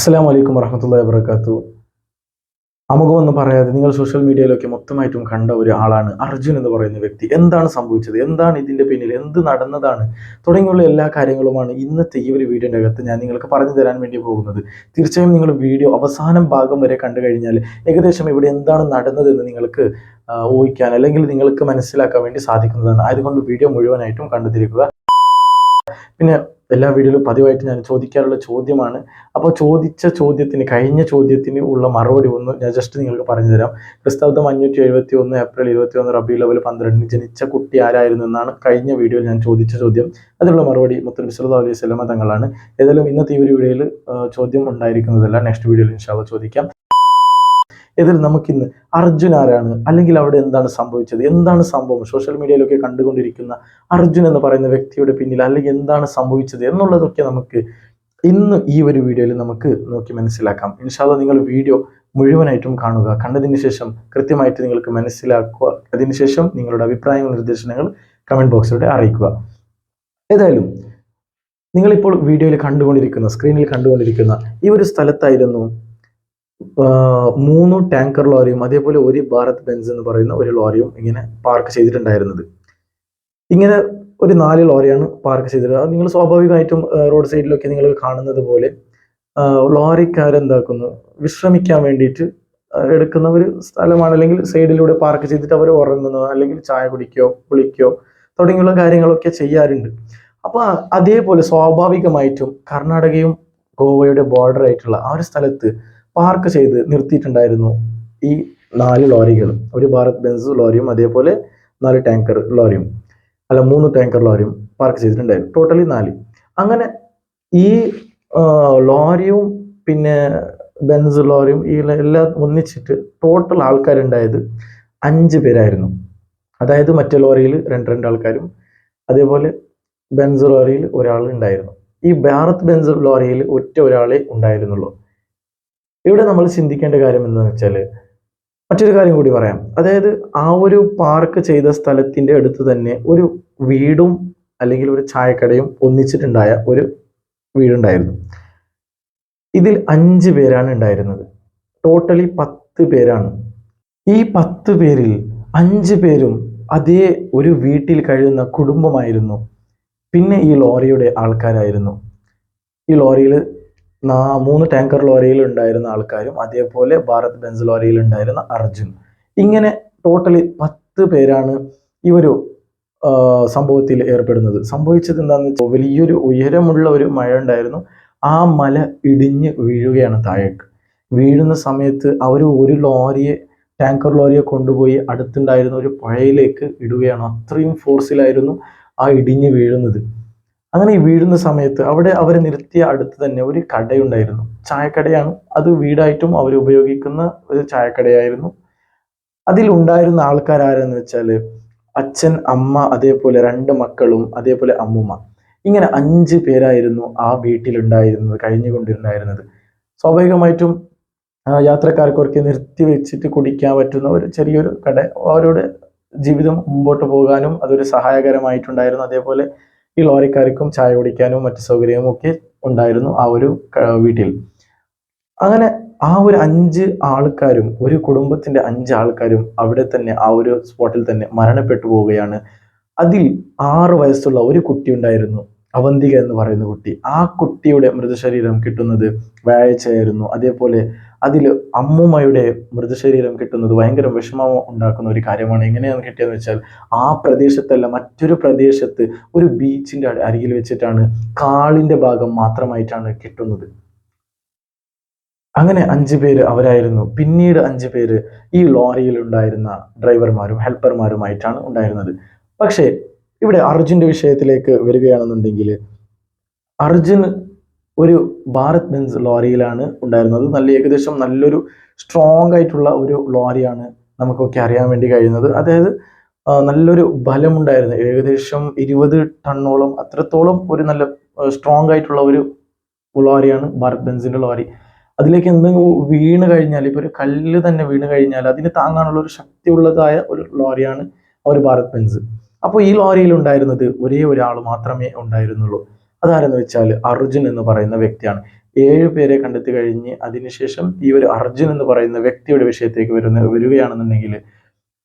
അസ്സലാമു അലൈക്കും വറഹ്മത്തുള്ളാഹി വബറകാതുഹു. അമുഖമൊന്നും പറയാതെ നിങ്ങൾ സോഷ്യൽ മീഡിയയിലൊക്കെ മൊത്തമായിട്ടും കണ്ട ഒരു ആളാണ് അർജുൻ എന്ന് പറയുന്ന വ്യക്തി. എന്താണ് സംഭവിച്ചത്, എന്താണ് ഇതിന്റെ പിന്നിൽ, എന്ത് നടന്നതാണ് തുടങ്ങിയുള്ള എല്ലാ കാര്യങ്ങളുമാണ് ഇന്നത്തെ ഈ ഒരു വീഡിയോൻ്റെ അകത്ത് ഞാൻ നിങ്ങൾക്ക് പറഞ്ഞു തരാൻ വേണ്ടി പോകുന്നത്. തീർച്ചയായും നിങ്ങൾ വീഡിയോ അവസാനം ഭാഗം വരെ കണ്ടു കഴിഞ്ഞാൽ ഏകദേശം ഇവിടെ എന്താണ് നടന്നതെന്ന് നിങ്ങൾക്ക് ഊഹിക്കാൻ അല്ലെങ്കിൽ നിങ്ങൾക്ക് മനസ്സിലാക്കാൻ വേണ്ടി സാധിക്കുന്നതാണ്. അതുകൊണ്ട് വീഡിയോ മുഴുവനായിട്ടും കണ്ടുതിരിക്കുക. പിന്നെ എല്ലാ വീഡിയോയിലും പതിവായിട്ട് ഞാൻ ചോദിക്കാറുള്ള ചോദ്യമാണ്. അപ്പോൾ കഴിഞ്ഞ ചോദ്യത്തിന് ഉള്ള മറുപടി ഒന്ന് ഞാൻ ജസ്റ്റ് നിങ്ങൾക്ക് പറഞ്ഞു തരാം. ക്രിസ്താബ്ദം 571 ഏപ്രിൽ 21 റബീഉൽ അവ്വൽ 12 ജനിച്ച കുട്ടി ആരായിരുന്നു എന്നാണ് കഴിഞ്ഞ വീഡിയോയിൽ ഞാൻ ചോദിച്ച ചോദ്യം. അതിനുള്ള മറുപടി മുത്തനബി സല്ലല്ലാഹു അലൈഹി വസല്ലമ തങ്ങളാണ്. ഏതായാലും ഇന്നത്തെ ഈ ഒരു വീഡിയോയിൽ ചോദ്യം ഉണ്ടായിരിക്കുന്നതല്ല, നെക്സ്റ്റ് വീഡിയോയിൽ ഇൻഷാ അല്ലാഹ് ചോദിക്കാം. ഇതിൽ നമുക്കിന്ന് അർജുൻ ആരാണ്, അല്ലെങ്കിൽ അവിടെ എന്താണ് സംഭവിച്ചത്, എന്താണ് സംഭവം, സോഷ്യൽ മീഡിയയിലൊക്കെ കണ്ടുകൊണ്ടിരിക്കുന്ന അർജുൻ എന്ന് പറയുന്ന വ്യക്തിയുടെ പിന്നിൽ അല്ലെങ്കിൽ എന്താണ് സംഭവിച്ചത് എന്നുള്ളതൊക്കെ നമുക്ക് ഇന്ന് ഈ ഒരു വീഡിയോയിൽ നമുക്ക് നോക്കി മനസ്സിലാക്കാം. ഇൻഷാ അല്ലാഹ് നിങ്ങൾ വീഡിയോ മുഴുവനായിട്ടും കാണുക. കണ്ടതിന് ശേഷം കൃത്യമായിട്ട് നിങ്ങൾക്ക് മനസ്സിലാക്കുക. അതിനുശേഷം നിങ്ങളുടെ അഭിപ്രായങ്ങൾ, നിർദ്ദേശങ്ങൾ കമന്റ് ബോക്സിലൂടെ അറിയിക്കുക. ഏതായാലും നിങ്ങളിപ്പോൾ വീഡിയോയിൽ കണ്ടുകൊണ്ടിരിക്കുന്ന, സ്ക്രീനിൽ കണ്ടുകൊണ്ടിരിക്കുന്ന ഈ ഒരു സ്ഥലത്തായിരുന്നു 3 ടാങ്കർ ലോറിയും അതേപോലെ ഒരു ഭാരത് ബെൻസ് എന്ന് പറയുന്ന ഒരു ലോറിയും ഇങ്ങനെ പാർക്ക് ചെയ്തിട്ടുണ്ടായിരുന്നത്. ഇങ്ങനെ ഒരു 4 ലോറിയാണ് പാർക്ക് ചെയ്തിട്ടുള്ളത്. അത് നിങ്ങൾ സ്വാഭാവികമായിട്ടും റോഡ് സൈഡിലൊക്കെ നിങ്ങൾ കാണുന്നത് പോലെ ലോറിക്കാരെന്താക്കുന്നു, വിശ്രമിക്കാൻ വേണ്ടിയിട്ട് എടുക്കുന്ന ഒരു സ്ഥലമാണ്. അല്ലെങ്കിൽ സൈഡിലൂടെ പാർക്ക് ചെയ്തിട്ട് അവർ ഉറങ്ങുന്നോ അല്ലെങ്കിൽ ചായ കുടിക്കോ കുളിക്കോ തുടങ്ങിയുള്ള കാര്യങ്ങളൊക്കെ ചെയ്യാറുണ്ട്. അപ്പൊ അതേപോലെ സ്വാഭാവികമായിട്ടും കർണാടകയും ഗോവയുടെ ബോർഡർ ആയിട്ടുള്ള ആ ഒരു സ്ഥലത്ത് പാർക്ക് ചെയ്ത് നിർത്തിയിട്ടുണ്ടായിരുന്നു ഈ 4 ലോറികളും. ഒരു ഭാരത് ബെൻസ് ലോറിയും അതേപോലെ 3 ടാങ്കർ ലോറിയും പാർക്ക് ചെയ്തിട്ടുണ്ടായിരുന്നു. ടോട്ടലി 4. അങ്ങനെ ഈ ലോറിയും പിന്നെ ബെൻസ് ലോറിയും ഈ എല്ലാം ഒന്നിച്ചിട്ട് ടോട്ടൽ ആൾക്കാരുണ്ടായത് 5 പേരായിരുന്നു. അതായത് മറ്റേ ലോറിയിൽ 2 ആൾക്കാരും അതേപോലെ ബെൻസ് ലോറിയിൽ ഒരാൾ ഉണ്ടായിരുന്നു. ഈ ഭാരത് ബെൻസ് ലോറിയിൽ ഒറ്റ ഒരാളെ ഉണ്ടായിരുന്നുള്ളൂ. ഇവിടെ നമ്മൾ ചിന്തിക്കേണ്ട കാര്യം എന്താണെന്ന് വെച്ചാൽ മറ്റൊരു കാര്യം കൂടി പറയാം. അതായത് ആ ഒരു പാർക്ക് ചെയ്ത സ്ഥലത്തിന്റെ അടുത്ത് തന്നെ ഒരു വീടും അല്ലെങ്കിൽ ഒരു ചായക്കടയും ഒന്നിച്ചിട്ടുണ്ടായ ഒരു വീടുണ്ടായിരുന്നു. ഇതിൽ 5 പേരാണ് ഉണ്ടായിരുന്നത്. ടോട്ടലി 10 പേരാണ്. ഈ 10 പേരിൽ 5 പേരും അതേ ഒരു വീട്ടിൽ കഴിയുന്ന കുടുംബമായിരുന്നു. പിന്നെ ഈ ലോറിയുടെ ആൾക്കാരായിരുന്നു. ഈ ലോറിയിൽ 3 ടാങ്കർ ലോറിയിൽ ഉണ്ടായിരുന്ന ആൾക്കാരും അതേപോലെ ഭാരത് ബെൻസ് ലോറിയിൽ ഉണ്ടായിരുന്ന അർജുൻ. ഇങ്ങനെ ടോട്ടലി 10 പേരാണ് ഈ ഒരു സംഭവത്തിൽ ഏർപ്പെടുന്നത്. സംഭവിച്ചത് എന്താണെന്ന് വെച്ചാൽ വലിയൊരു ഉയരമുള്ള ഒരു മഴ ഉണ്ടായിരുന്നു. ആ മല ഇടിഞ്ഞ് വീഴുകയാണ് താഴേക്ക്. വീഴുന്ന സമയത്ത് അവർ ഒരു ടാങ്കർ ലോറിയെ കൊണ്ടുപോയി അടുത്തുണ്ടായിരുന്ന ഒരു പുഴയിലേക്ക് ഇടുകയാണ്. അത്രയും ഫോഴ്സിലായിരുന്നു ആ ഇടിഞ്ഞ് വീഴുന്നത്. അങ്ങനെ ഈ വീഴുന്ന സമയത്ത് അവിടെ അവർ നിർത്തിയ അടുത്ത് തന്നെ ഒരു കടയുണ്ടായിരുന്നു. ചായക്കടയാണ്. അത് വീടായിട്ടും അവർ ഉപയോഗിക്കുന്ന ഒരു ചായക്കടയായിരുന്നു. അതിലുണ്ടായിരുന്ന ആൾക്കാർ ആരെന്ന് വെച്ചാൽ അച്ഛൻ, അമ്മ, അതേപോലെ 2 മക്കളും അതേപോലെ അമ്മുമ്മ. ഇങ്ങനെ 5 പേരായിരുന്നു ആ വീട്ടിലുണ്ടായിരുന്നത്, കഴിഞ്ഞുകൊണ്ടിരുന്നായിരുന്നത്. സ്വാഭാവികമായിട്ടും യാത്രക്കാർക്കൊക്കെ നിർത്തി വെച്ചിട്ട് കുടിക്കാൻ പറ്റുന്ന ഒരു ചെറിയൊരു കട അവരുടെ ജീവിതം മുമ്പോട്ട് പോകാനും അതൊരു സഹായകരമായിട്ടുണ്ടായിരുന്നു. അതേപോലെ ഈ ലോറിക്കാർക്കും ചായ കുടിക്കാനും മറ്റു സൗകര്യവും ഒക്കെ ഉണ്ടായിരുന്നു ആ ഒരു വീട്ടിൽ. അങ്ങനെ ആ ഒരു 5 ആൾക്കാരും, ഒരു കുടുംബത്തിന്റെ 5 ആൾക്കാരും അവിടെ തന്നെ ആ ഒരു സ്പോട്ടിൽ തന്നെ മരണപ്പെട്ടു പോവുകയാണ്. അതിൽ 6 വയസ്സുള്ള ഒരു കുട്ടി ഉണ്ടായിരുന്നു, അവന്തിക എന്ന് പറയുന്ന കുട്ടി. ആ കുട്ടിയുടെ മൃതശരീരം കിട്ടുന്നത് വ്യാഴാഴ്ചയായിരുന്നു. അതേപോലെ അതിൽ അമ്മുമ്മയുടെ മൃതശരീരം കിട്ടുന്നത് ഭയങ്കര വിഷമം ഉണ്ടാക്കുന്ന ഒരു കാര്യമാണ്. എങ്ങനെയാണ് കിട്ടിയതെന്ന് വെച്ചാൽ ആ പ്രദേശത്തല്ല, മറ്റൊരു പ്രദേശത്ത് ഒരു ബീച്ചിന്റെ അരികിൽ വെച്ചിട്ടാണ് കാലിന്റെ ഭാഗം മാത്രമായിട്ടാണ് കിട്ടുന്നത്. അങ്ങനെ 5 പേര് അവരായിരുന്നു. പിന്നീട് 5 പേര് ഈ ലോറിയിൽ ഉണ്ടായിരുന്ന ഡ്രൈവർമാരും ഹെൽപ്പർമാരുമായിട്ടാണ് ഉണ്ടായിരുന്നത്. പക്ഷേ ഇവിടെ അർജുന്റെ വിഷയത്തിലേക്ക് വരികയാണെന്നുണ്ടെങ്കിൽ അർജുൻ ഒരു ഭാരത് ബെൻസ് ലോറിയിലാണ് ഉണ്ടായിരുന്നത്. ഏകദേശം നല്ലൊരു സ്ട്രോങ് ആയിട്ടുള്ള ഒരു ലോറിയാണ് നമുക്കൊക്കെ അറിയാൻ വേണ്ടി കഴിയുന്നത്. അതായത് നല്ലൊരു ബലമുണ്ടായിരുന്നു. ഏകദേശം 20 ടണ്ണോളം അത്രത്തോളം ഒരു നല്ല സ്ട്രോങ് ആയിട്ടുള്ള ഒരു ലോറിയാണ് ഭാരത് ബെൻസിന്റെ ലോറി. അതിലേക്ക് എന്തെങ്കിലും വീണ് കഴിഞ്ഞാൽ, ഇപ്പൊ ഒരു കല്ല് തന്നെ വീണ് കഴിഞ്ഞാൽ അതിന് താങ്ങാനുള്ള ഒരു ശക്തിയുള്ളതായ ഒരു ലോറിയാണ് ഒരു ഭാരത് ബെൻസ്. അപ്പോൾ ഈ ലോറിയിൽ ഉണ്ടായിരുന്നത് ഒരേ ഒരാൾ മാത്രമേ ഉണ്ടായിരുന്നുള്ളൂ. അതാരെന്ന് വെച്ചാൽ അർജുൻ എന്ന് പറയുന്ന വ്യക്തിയാണ്. 7 പേരെ കണ്ടെത്തി കഴിഞ്ഞ് അതിനുശേഷം ഈ ഒരു അർജുൻ എന്ന് പറയുന്ന വ്യക്തിയുടെ വിഷയത്തേക്ക് വരികയാണെന്നുണ്ടെങ്കിൽ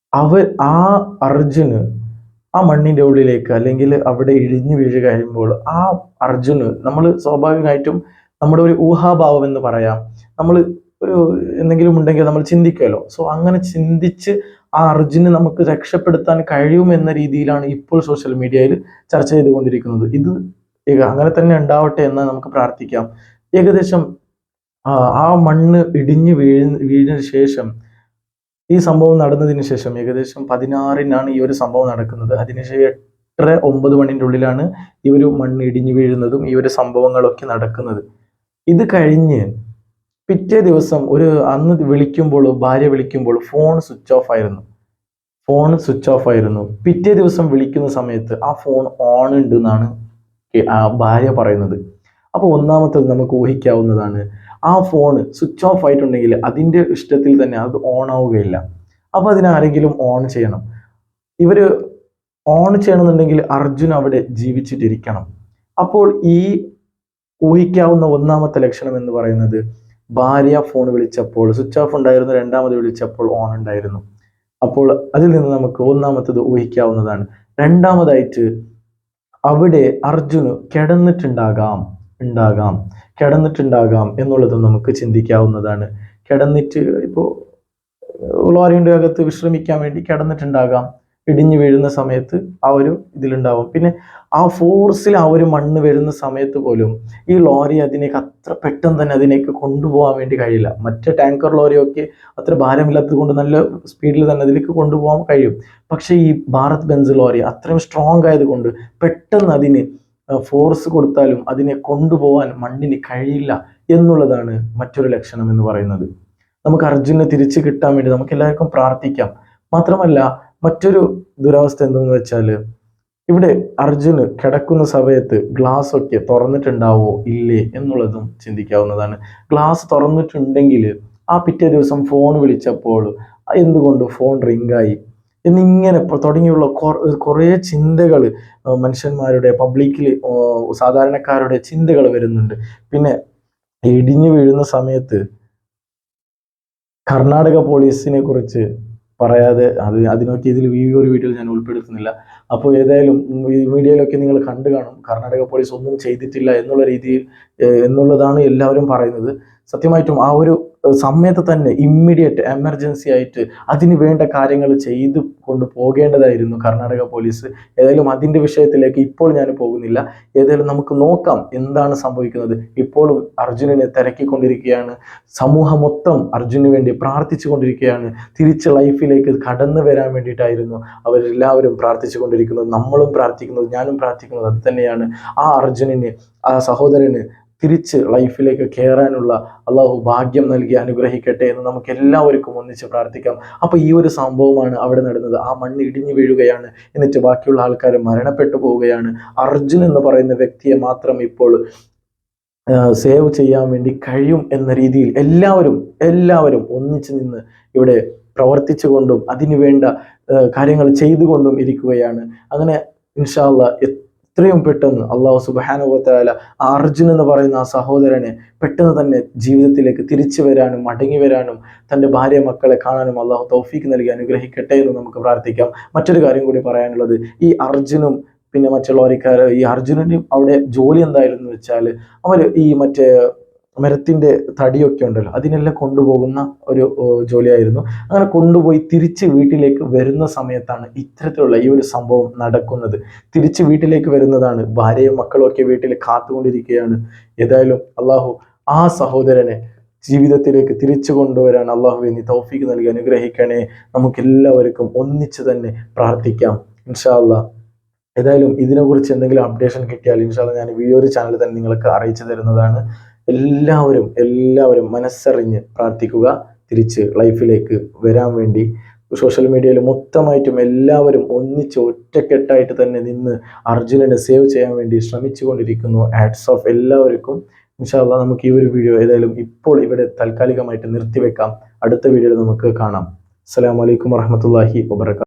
ആ അർജുന് ആ മണ്ണിന്റെ ഉള്ളിലേക്ക് അല്ലെങ്കിൽ അവിടെ ഇഴിഞ്ഞു വീഴ് കഴിയുമ്പോൾ ആ അർജുന് നമ്മൾ സ്വാഭാവികമായിട്ടും നമ്മുടെ ഒരു ഊഹാഭാവം എന്ന് പറയാം, നമ്മൾ ഒരു എന്തെങ്കിലും ഉണ്ടെങ്കിൽ നമ്മൾ ചിന്തിക്കുമല്ലോ. സോ അങ്ങനെ ചിന്തിച്ച് ആ അർജുനെ നമുക്ക് രക്ഷപ്പെടുത്താൻ കഴിയുമെന്ന രീതിയിലാണ് ഇപ്പോൾ സോഷ്യൽ മീഡിയയിൽ ചർച്ച ചെയ്തുകൊണ്ടിരിക്കുന്നത്. ഇത് അങ്ങനെ തന്നെ ഉണ്ടാവട്ടെ എന്ന് നമുക്ക് പ്രാർത്ഥിക്കാം. ഏകദേശം ആ മണ്ണ് ഇടിഞ്ഞു വീഴിന് ശേഷം, ഈ സംഭവം നടന്നതിന് ശേഷം ഏകദേശം 16-നാണ് ഈ ഒരു സംഭവം നടക്കുന്നത്. അതിനുശേഷം 8-9 മണിൻ്റെ ഉള്ളിലാണ് ഈ ഒരു മണ്ണ് ഇടിഞ്ഞു വീഴുന്നതും ഈ ഒരു സംഭവങ്ങളൊക്കെ നടക്കുന്നത്. ഇത് കഴിഞ്ഞ് പിറ്റേ ദിവസം അന്ന് വിളിക്കുമ്പോൾ, ഭാര്യ വിളിക്കുമ്പോൾ ഫോൺ സ്വിച്ച് ഓഫ് ആയിരുന്നു. പിറ്റേ ദിവസം വിളിക്കുന്ന സമയത്ത് ആ ഫോൺ ഓൺ ഉണ്ട് എന്നാണ് ആ ഭാര്യ പറയുന്നത്. അപ്പോൾ ഒന്നാമത്തത് നമുക്ക് ഊഹിക്കാവുന്നതാണ്, ആ ഫോൺ സ്വിച്ച് ഓഫ് ആയിട്ടുണ്ടെങ്കിൽ അതിൻ്റെ ഇഷ്ടത്തിൽ തന്നെ അത് ഓൺ ആവുകയില്ല. അപ്പോൾ അതിനാരെങ്കിലും ഓൺ ചെയ്യണം. ഇവര് ഓൺ ചെയ്യണമെന്നുണ്ടെങ്കിൽ അർജുൻ അവിടെ ജീവിച്ചിട്ടിരിക്കണം. അപ്പോൾ ഈ ഊഹിക്കാവുന്ന ഒന്നാമത്തെ ലക്ഷണം എന്ന് പറയുന്നത്, ഭാര്യ ഫോൺ വിളിച്ചപ്പോൾ സ്വിച്ച് ഓഫ് ഉണ്ടായിരുന്നു, രണ്ടാമത് വിളിച്ചപ്പോൾ ഓൺ ഉണ്ടായിരുന്നു. അപ്പോൾ അതിൽ നിന്ന് നമുക്ക് ഒന്നാമത്തത് ഊഹിക്കാവുന്നതാണ്. രണ്ടാമതായിട്ട് അവിടെ അർജുന് കിടന്നിട്ടുണ്ടാകാം എന്നുള്ളതും നമുക്ക് ചിന്തിക്കാവുന്നതാണ്. കിടന്നിട്ട് ഇപ്പോൾ ലോറിയുടെ അകത്ത് വിശ്രമിക്കാൻ വേണ്ടി കിടന്നിട്ടുണ്ടാകാം. ഇടിഞ്ഞു വീഴുന്ന സമയത്ത് ആ ഒരു ഇതിലുണ്ടാവും. പിന്നെ ആ ഫോഴ്സിൽ ആ ഒരു മണ്ണ് വരുന്ന സമയത്ത് പോലും ഈ ലോറി അതിനേക്ക് അത്ര പെട്ടെന്ന് തന്നെ അതിനേക്ക് കൊണ്ടുപോകാൻ വേണ്ടി കഴിയില്ല. മറ്റേ ടാങ്കർ ലോറിയൊക്കെ അത്ര ഭാരമില്ലാത്തത് കൊണ്ട് നല്ല സ്പീഡിൽ തന്നെ അതിലേക്ക് കൊണ്ടുപോകാൻ കഴിയും. പക്ഷേ ഈ ഭാരത് ബെൻസ് ലോറി അത്രയും സ്ട്രോങ് ആയതുകൊണ്ട് പെട്ടെന്ന് അതിന് ഫോഴ്സ് കൊടുത്താലും അതിനെ കൊണ്ടുപോകാൻ മണ്ണിന് കഴിയില്ല എന്നുള്ളതാണ് മറ്റൊരു ലക്ഷണം എന്ന് പറയുന്നത്. നമുക്ക് അർജുനെ തിരിച്ചു കിട്ടാൻ വേണ്ടി നമുക്ക് എല്ലാവർക്കും പ്രാർത്ഥിക്കാം. മാത്രമല്ല മറ്റൊരു ദുരവസ്ഥ എന്തെന്ന് വെച്ചാൽ, ഇവിടെ അർജുന് കിടക്കുന്ന സമയത്ത് ഗ്ലാസ് ഒക്കെ തുറന്നിട്ടുണ്ടാവോ ഇല്ലേ എന്നുള്ളതും ചിന്തിക്കാവുന്നതാണ്. ഗ്ലാസ് തുറന്നിട്ടുണ്ടെങ്കിൽ ആ പിറ്റേ ദിവസം ഫോൺ വിളിച്ചപ്പോൾ എന്തുകൊണ്ട് ഫോൺ റിംഗായി എന്നിങ്ങനെ തുടങ്ങിയുള്ള കുറേ ചിന്തകൾ മനുഷ്യന്മാരുടെ, പബ്ലിക്കിൽ സാധാരണക്കാരുടെ ചിന്തകൾ വരുന്നുണ്ട്. പിന്നെ ഇടിഞ്ഞു വീഴുന്ന സമയത്ത് കർണാടക പോലീസിനെ കുറിച്ച് പറയാതെ അതിനൊക്കെ ഇതിൽ ഈ ഒരു വീഡിയോയിൽ ഞാൻ ഉൾപ്പെടുത്തുന്നില്ല. അപ്പോൾ ഏതായാലും ഈ മീഡിയയിലൊക്കെ നിങ്ങൾ കണ്ടു കാണും, കർണാടക പോലീസ് ഒന്നും ചെയ്തിട്ടില്ല എന്നുള്ള രീതിയിൽ എന്നുള്ളതാണ് എല്ലാവരും പറയുന്നത്. സത്യമായിട്ടും ആ ഒരു സമയത്ത് തന്നെ ഇമ്മീഡിയറ്റ് എമർജൻസി ആയിട്ട് അതിന് വേണ്ട കാര്യങ്ങൾ ചെയ്തു കൊണ്ട് പോകേണ്ടതായിരുന്നു കർണാടക പോലീസ്. ഏതായാലും അതിൻ്റെ വിഷയത്തിലേക്ക് ഇപ്പോൾ ഞാൻ പോകുന്നില്ല. ഏതായാലും നമുക്ക് നോക്കാം എന്താണ് സംഭവിക്കുന്നത്. ഇപ്പോഴും അർജുനനെ തിരക്കിക്കൊണ്ടിരിക്കുകയാണ്, സമൂഹം മൊത്തം അർജുനു വേണ്ടി പ്രാർത്ഥിച്ചു കൊണ്ടിരിക്കുകയാണ്. തിരിച്ച് ലൈഫിലേക്ക് കടന്നു വരാൻ വേണ്ടിയിട്ടായിരുന്നു അവരെല്ലാവരും പ്രാർത്ഥിച്ചു കൊണ്ടിരിക്കുന്നത്. നമ്മളും പ്രാർത്ഥിക്കുന്നത്, ഞാനും പ്രാർത്ഥിക്കുന്നത് അത് തന്നെയാണ്. ആ അർജുനന്, ആ സഹോദരന് തിരിച്ച് ലൈഫിലേക്ക് കയറാനുള്ള അള്ളാഹു ഭാഗ്യം നൽകി അനുഗ്രഹിക്കട്ടെ എന്ന് നമുക്ക് എല്ലാവർക്കും ഒന്നിച്ച് പ്രാർത്ഥിക്കാം. അപ്പോൾ ഈ ഒരു സംഭവമാണ് അവിടെ നടന്നത്. ആ മണ്ണ് ഇടിഞ്ഞു വീഴുകയാണ്, എന്നിട്ട് ബാക്കിയുള്ള ആൾക്കാർ മരണപ്പെട്ടു പോവുകയാണ്. അർജുൻ എന്ന് പറയുന്ന വ്യക്തിയെ മാത്രം ഇപ്പോൾ സേവ് ചെയ്യാൻ വേണ്ടി കഴിയും എന്ന രീതിയിൽ എല്ലാവരും ഒന്നിച്ചു നിന്ന് ഇവിടെ പ്രവർത്തിച്ചുകൊണ്ടും അതിനുവേണ്ട കാര്യങ്ങൾ ചെയ്തുകൊണ്ടും ഇരിക്കുകയാണ്. അങ്ങനെ ഇൻഷാ അല്ലാഹ് എത്രയും പെട്ടെന്ന് അള്ളാഹു സുബ്ഹാനഹു വ തആല അർജുൻ എന്ന് പറയുന്ന ആ സഹോദരനെ പെട്ടെന്ന് തന്നെ ജീവിതത്തിലേക്ക് തിരിച്ചു വരാനും മടങ്ങി വരാനും തൻ്റെ ഭാര്യ മക്കളെ കാണാനും അള്ളാഹു തൗഫീഖ് നൽകി അനുഗ്രഹിക്കട്ടെ എന്ന് നമുക്ക് പ്രാർത്ഥിക്കാം. മറ്റൊരു കാര്യം കൂടി പറയാനുള്ളത്, ഈ അർജുനും പിന്നെ മറ്റുള്ളവർക്കാർ, ഈ അർജുനനും അവിടെ ജോലി എന്തായിരുന്നു വെച്ചാൽ അവർ ഈ മറ്റേ മരത്തിൻ്റെ തടിയൊക്കെ ഉണ്ടല്ലോ അതിനെല്ലാം കൊണ്ടുപോകുന്ന ഒരു ജോലിയായിരുന്നു. അങ്ങനെ കൊണ്ടുപോയി തിരിച്ച് വീട്ടിലേക്ക് വരുന്ന സമയത്താണ് ഇത്തരത്തിലുള്ള ഈ ഒരു സംഭവം നടക്കുന്നത്. തിരിച്ച് വീട്ടിലേക്ക് വരുന്നതാണ്, ഭാര്യയും മക്കളും ഒക്കെ വീട്ടിൽ കാത്തുകൊണ്ടിരിക്കുകയാണ്. ഏതായാലും അള്ളാഹു ആ സഹോദരനെ ജീവിതത്തിലേക്ക് തിരിച്ചു കൊണ്ടുവരാൻ അള്ളാഹുവേ നീ തൗഫീഖ് നൽകി അനുഗ്രഹിക്കണേ. നമുക്കെല്ലാവർക്കും ഒന്നിച്ച് തന്നെ പ്രാർത്ഥിക്കാം ഇൻഷാ അല്ലാഹ്. ഏതായാലും ഇതിനെക്കുറിച്ച് എന്തെങ്കിലും അപ്ഡേഷൻ കിട്ടിയാൽ ഇൻഷാ അല്ലാഹ് ഞാൻ ഈ ഒരു ചാനൽ തന്നെ നിങ്ങൾക്ക് അറിയിച്ചു തരുന്നതാണ്. എല്ലാവരും മനസ്സറിഞ്ഞ് പ്രാർത്ഥിക്കുക, തിരിച്ച് ലൈഫിലേക്ക് വരാൻ വേണ്ടി. സോഷ്യൽ മീഡിയയിൽ മൊത്തമായിട്ടും എല്ലാവരും ഒന്നിച്ച് ഒറ്റക്കെട്ടായിട്ട് തന്നെ നിന്ന് അർജുനനെ സേവ് ചെയ്യാൻ വേണ്ടി ശ്രമിച്ചു കൊണ്ടിരിക്കുന്നു. ഹാറ്റ്സ് ഓഫ് എല്ലാവർക്കും. ഇൻഷാ അല്ലാഹ് നമുക്ക് ഈ ഒരു വീഡിയോ ഏതായാലും ഇപ്പോൾ ഇവിടെ താൽക്കാലികമായിട്ട് നിർത്തിവെക്കാം. അടുത്ത വീഡിയോയിൽ നമുക്ക് കാണാം. അസ്സലാമു അലൈക്കും വറഹ്മത്തുള്ളാഹി വബറകാതുഹു.